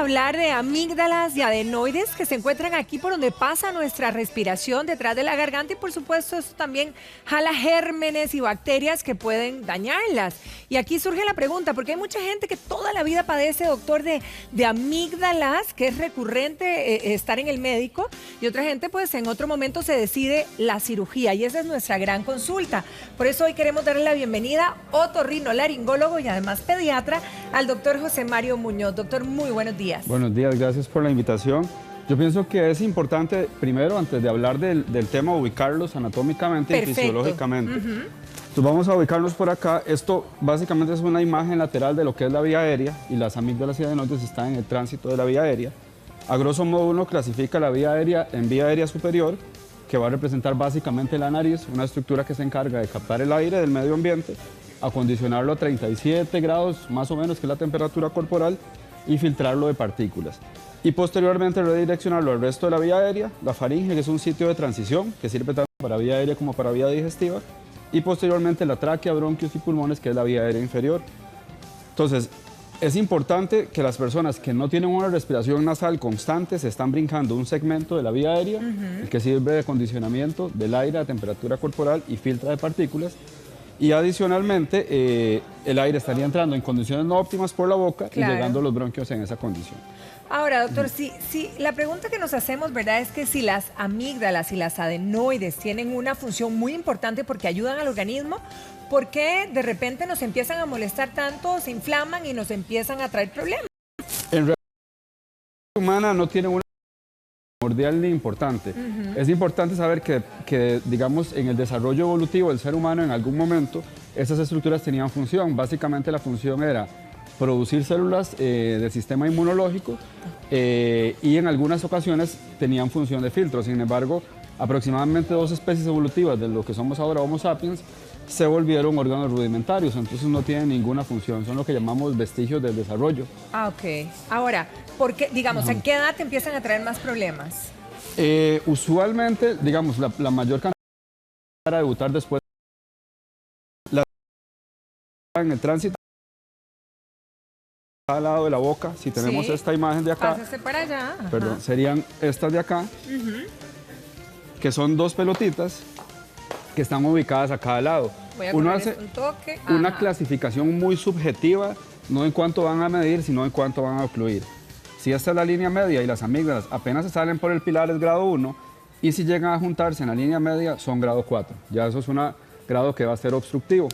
Hablar de amígdalas y adenoides que se encuentran aquí por donde pasa nuestra respiración, detrás de la garganta, y por supuesto esto también jala gérmenes y bacterias que pueden dañarlas. Y aquí surge la pregunta, porque hay mucha gente que toda la vida padece, doctor, de amígdalas, que es recurrente estar en el médico, y otra gente pues en otro momento se decide la cirugía, y esa es nuestra gran consulta. Por eso hoy queremos darle la bienvenida, otorrinolaringólogo y además pediatra, al doctor José Mario Muñoz. Doctor, muy buenos días. Buenos días, gracias por la invitación. Yo pienso que es importante, primero, antes de hablar del tema, ubicarlos anatómicamente y fisiológicamente. Entonces vamos a ubicarnos por acá. Esto básicamente es una imagen lateral de lo que es la vía aérea, y las amígdalas y adenoides están en el tránsito de la vía aérea. A grosso modo uno clasifica la vía aérea en vía aérea superior, que va a representar básicamente la nariz, una estructura que se encarga de captar el aire del medio ambiente, acondicionarlo a 37 grados más o menos, que es la temperatura corporal, y filtrarlo de partículas. Y posteriormente redireccionarlo al resto de la vía aérea, la faringe, que es un sitio de transición que sirve tanto para vía aérea como para vía digestiva, y posteriormente la tráquea, bronquios y pulmones, que es la vía aérea inferior. Entonces, es importante que las personas que no tienen una respiración nasal constante se están brincando un segmento de la vía aérea, el que sirve de acondicionamiento del aire a temperatura corporal y filtra de partículas. Y adicionalmente, el aire estaría entrando en condiciones no óptimas por la boca, y llegando a los bronquios en esa condición. Ahora, doctor, si la pregunta que nos hacemos, ¿verdad?, es que si las amígdalas y las adenoides tienen una función muy importante porque ayudan al organismo, ¿por qué de repente nos empiezan a molestar tanto, se inflaman y nos empiezan a traer problemas? En realidad, la humana no tiene una primordial ni importante. Es importante saber que, digamos, en el desarrollo evolutivo del ser humano, en algún momento, esas estructuras tenían función. Básicamente la función era producir células del sistema inmunológico, y en algunas ocasiones tenían función de filtro. Sin embargo, aproximadamente 2 especies evolutivas de lo que somos ahora Homo sapiens se volvieron órganos rudimentarios, entonces no tienen ninguna función, son lo que llamamos vestigios del desarrollo. Ah, ok. Ahora, ¿por qué, digamos, ¿en qué edad te empiezan a traer más problemas? Usualmente, digamos, la mayor cantidad para debutar después en el tránsito al lado de la boca. Si tenemos esta imagen de acá, pásese para allá. Perdón, serían estas de acá, que son 2 pelotitas que están ubicadas a cada lado. Uno hace un toque. Una clasificación muy subjetiva, no en cuánto van a medir, sino en cuánto van a ocluir. Si esta es la línea media y las amígdalas apenas se salen por el pilar, es grado 1, y si llegan a juntarse en la línea media, son grado 4. Ya eso es un grado que va a ser obstructivo.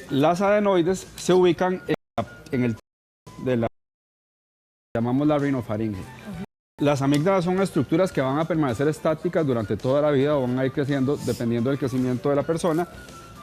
Las adenoides se ubican en el de la, llamamos la rinofaringe. Las amígdalas son estructuras que van a permanecer estáticas durante toda la vida o van a ir creciendo dependiendo del crecimiento de la persona.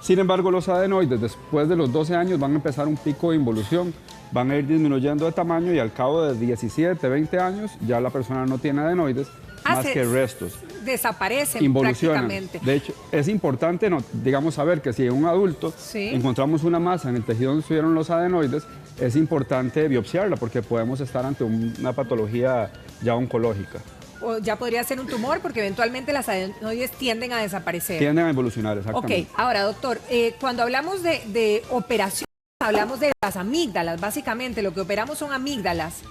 Sin embargo, los adenoides, después de los 12 años, van a empezar un pico de involución, van a ir disminuyendo de tamaño, y al cabo de 17, 20 años, ya la persona no tiene adenoides, más que restos. Desaparecen prácticamente. De hecho, es importante, digamos, saber que si en un adulto encontramos una masa en el tejido donde estuvieron los adenoides, es importante biopsiarla, porque podemos estar ante una patología ya oncológica. O ya podría ser un tumor, porque eventualmente las adenoides tienden a desaparecer. Tienden a evolucionar, exactamente. Ok, ahora, doctor, cuando hablamos de operación, hablamos de las amígdalas. Básicamente, lo que operamos son amígdalas.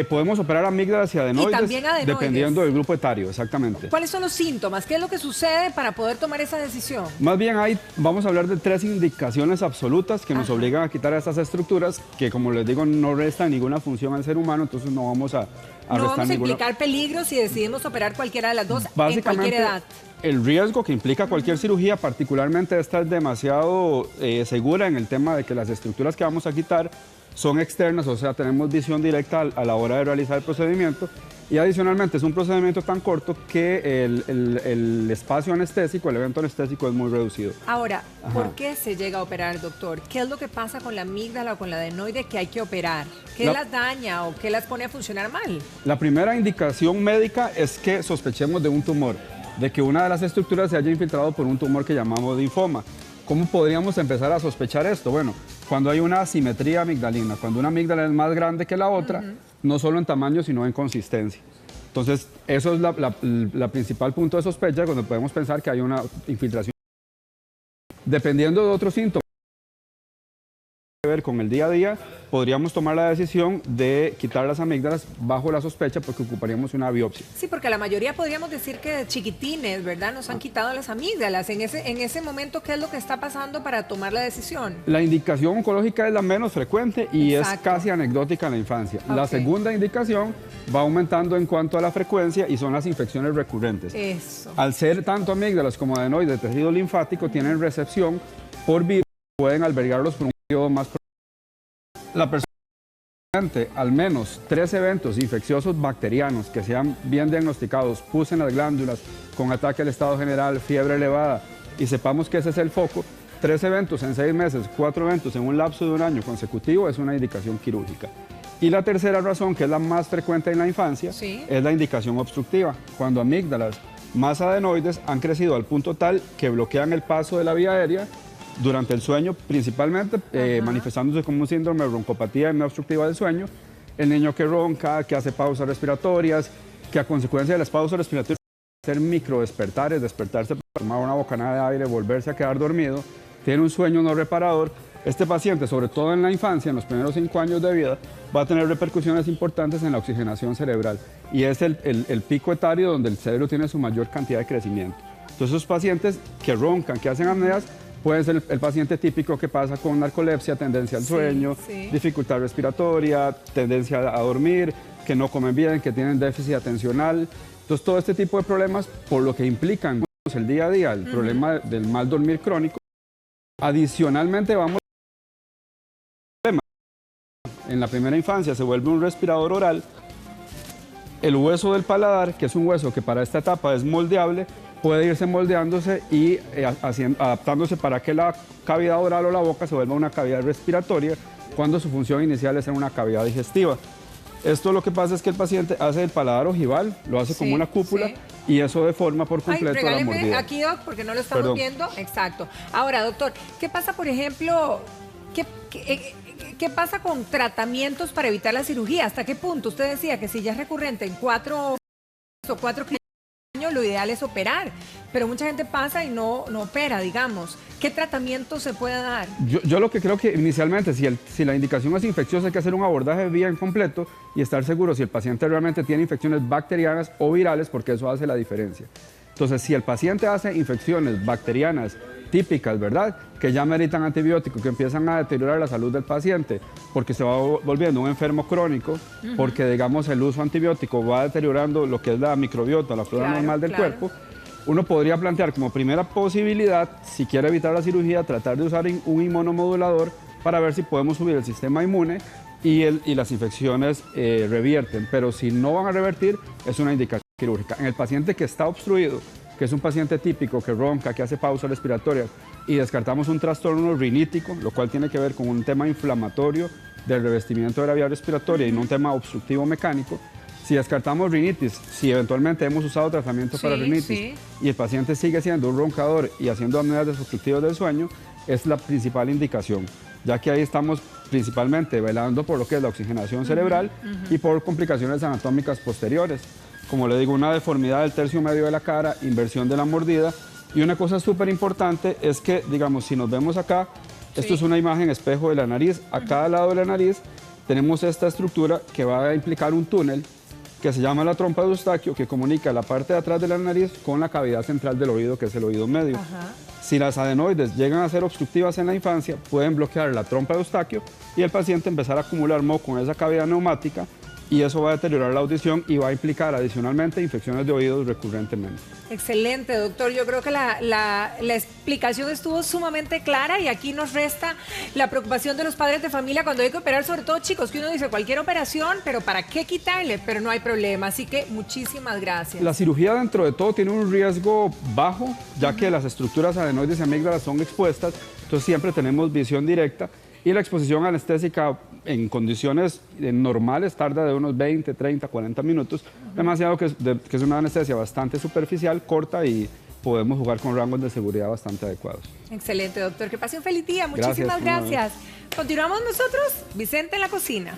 Podemos operar amígdalas y adenoides, dependiendo del grupo etario, exactamente. ¿Cuáles son los síntomas? ¿Qué es lo que sucede para poder tomar esa decisión? Más bien vamos a hablar de 3 indicaciones absolutas que nos obligan a quitar estas estructuras, que, como les digo, no restan ninguna función al ser humano, entonces no vamos a restar no vamos a ninguna. implicar peligros si decidimos operar cualquiera de las dos en cualquier edad. El riesgo que implica cualquier cirugía, particularmente esta, es demasiado segura en el tema de que las estructuras que vamos a quitar son externas, o sea, tenemos visión directa a la hora de realizar el procedimiento, y adicionalmente es un procedimiento tan corto que el espacio anestésico, el evento anestésico, es muy reducido. Ahora, ¿por qué se llega a operar, doctor? ¿Qué es lo que pasa con la amígdala o con la adenoide que hay que operar? ¿Qué las daña o qué las pone a funcionar mal? La primera indicación médica es que sospechemos de un tumor, de que una de las estructuras se haya infiltrado por un tumor que llamamos linfoma. ¿Cómo podríamos empezar a sospechar esto? Bueno, cuando hay una asimetría amigdalina, cuando una amígdala es más grande que la otra, no solo en tamaño, sino en consistencia. Entonces, eso es la principal punto de sospecha cuando podemos pensar que hay una infiltración. Dependiendo de otros síntomas, ver con el día a día, podríamos tomar la decisión de quitar las amígdalas bajo la sospecha porque ocuparíamos una biopsia. Sí, porque la mayoría podríamos decir que de chiquitines, ¿verdad? Nos han quitado las amígdalas. En ese momento, ¿qué es lo que está pasando para tomar la decisión? La indicación oncológica es la menos frecuente y Exacto. es casi anecdótica en la infancia. Okay. La segunda indicación va aumentando en cuanto a la frecuencia y son las infecciones recurrentes. Eso. Al ser tanto amígdalas como adenoides de tejido linfático, tienen recepción por virus, pueden albergarlos por un periodo más prolongado. La persona presente al menos 3 eventos infecciosos bacterianos que sean bien diagnosticados, pus en las glándulas, con ataque al estado general, fiebre elevada, y sepamos que ese es el foco, 3 eventos en 6 meses, 4 eventos en un lapso de un año consecutivo es una indicación quirúrgica. Y la tercera razón, que es la más frecuente en la infancia, sí, es la indicación obstructiva, cuando amígdalas más adenoides han crecido al punto tal que bloquean el paso de la vía aérea durante el sueño, principalmente manifestándose como un síndrome de broncopatía obstructiva del sueño. El niño que ronca, que hace pausas respiratorias, que a consecuencia de las pausas respiratorias hacer microdespertares, despertarse para tomar una bocanada de aire, volverse a quedar dormido, tiene un sueño no reparador. Este paciente, sobre todo en la infancia, en los primeros 5 años de vida, va a tener repercusiones importantes en la oxigenación cerebral y es el pico etario donde el cerebro tiene su mayor cantidad de crecimiento. Entonces, esos pacientes que roncan, que hacen apneas, pueden ser el paciente típico que pasa con narcolepsia, tendencia al sueño, dificultad respiratoria, tendencia a dormir, que no comen bien, que tienen déficit atencional. Entonces, todo este tipo de problemas, por lo que implican el día a día, el problema del mal dormir crónico. Adicionalmente, en la primera infancia se vuelve un respirador oral. El hueso del paladar, que es un hueso que para esta etapa es moldeable, puede irse moldeándose y adaptándose para que la cavidad oral o la boca se vuelva una cavidad respiratoria cuando su función inicial es ser una cavidad digestiva. Esto lo que pasa es que el paciente hace el paladar ojival, lo hace como una cúpula y eso deforma por completo la mordida. Aquí, Doc, porque no lo estamos viendo. Exacto. Ahora, doctor, ¿qué pasa, por ejemplo, qué pasa con tratamientos para evitar la cirugía? ¿Hasta qué punto? Usted decía que si ya es recurrente en 4 años, lo ideal es operar, pero mucha gente pasa y no opera, digamos. ¿Qué tratamiento se puede dar? Yo lo que creo que inicialmente, si la indicación es infecciosa, hay que hacer un abordaje bien completo y estar seguro si el paciente realmente tiene infecciones bacterianas o virales, porque eso hace la diferencia. Entonces, si el paciente hace infecciones bacterianas típicas, ¿verdad?, que ya meritan antibióticos, que empiezan a deteriorar la salud del paciente, porque se va volviendo un enfermo crónico, porque, digamos, el uso antibiótico va deteriorando lo que es la microbiota, la flora normal del cuerpo, uno podría plantear como primera posibilidad, si quiere evitar la cirugía, tratar de usar un inmunomodulador para ver si podemos subir el sistema inmune y las infecciones revierten. Pero si no van a revertir, es una indicación quirúrgica. En el paciente que está obstruido, que es un paciente típico, que ronca, que hace pausas respiratorias, y descartamos un trastorno rinítico, lo cual tiene que ver con un tema inflamatorio del revestimiento de la vía respiratoria y no un tema obstructivo mecánico. Si descartamos rinitis, si eventualmente hemos usado tratamiento para rinitis y el paciente sigue siendo un roncador y haciendo apneas desobstructivas del sueño, es la principal indicación, ya que ahí estamos principalmente velando por lo que es la oxigenación cerebral y por complicaciones anatómicas posteriores. Como le digo, una deformidad del tercio medio de la cara, inversión de la mordida. Y una cosa súper importante es que, digamos, si nos vemos acá, esto es una imagen espejo de la nariz. A cada lado de la nariz tenemos esta estructura que va a implicar un túnel que se llama la trompa de Eustaquio, que comunica la parte de atrás de la nariz con la cavidad central del oído, que es el oído medio. Si las adenoides llegan a ser obstructivas en la infancia, pueden bloquear la trompa de Eustaquio y el paciente empezar a acumular moco en esa cavidad neumática, y eso va a deteriorar la audición y va a implicar adicionalmente infecciones de oídos recurrentemente. Excelente, doctor. Yo creo que la explicación estuvo sumamente clara y aquí nos resta la preocupación de los padres de familia cuando hay que operar, sobre todo chicos, que uno dice cualquier operación, pero ¿para qué quitarle? Pero no hay problema, así que muchísimas gracias. La cirugía dentro de todo tiene un riesgo bajo, ya que las estructuras adenoides y amígdalas son expuestas, entonces siempre tenemos visión directa. Y la exposición anestésica en condiciones normales tarda de unos 20, 30, 40 minutos, demasiado que es una anestesia bastante superficial, corta y podemos jugar con rangos de seguridad bastante adecuados. Excelente, doctor. Que pase un feliz día. Muchísimas gracias. Continuamos nosotros, Vicente en la cocina.